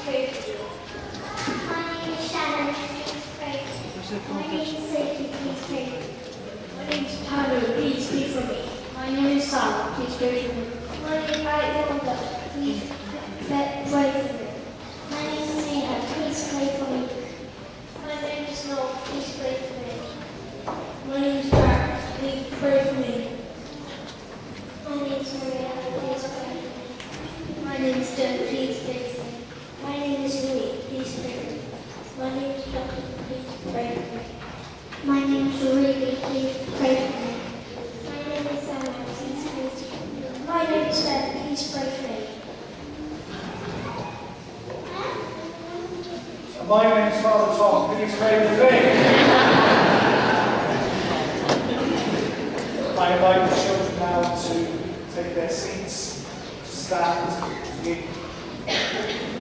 pray for me. My name is Shannon, please pray for me. My name is Sophie, please pray for me. My name is Paddy, please pray for me. My name is Sam, please pray for me. My name is Alexander, please pray for me. My name is Nina, please pray for me. My name is Noel, please pray for me. My name is Jack, please pray for me. My name is Maria, please pray for me. My name is Jen, please pray for me. My name is Louis, please pray for me. My name is Jonathan, please pray for me. My name is Ruby, please pray for me. My name is Sarah, please pray for me. My name is Ben, please pray for me. My name is Father Tom, please pray for me. I invite the children now to take their seats, to stand, to give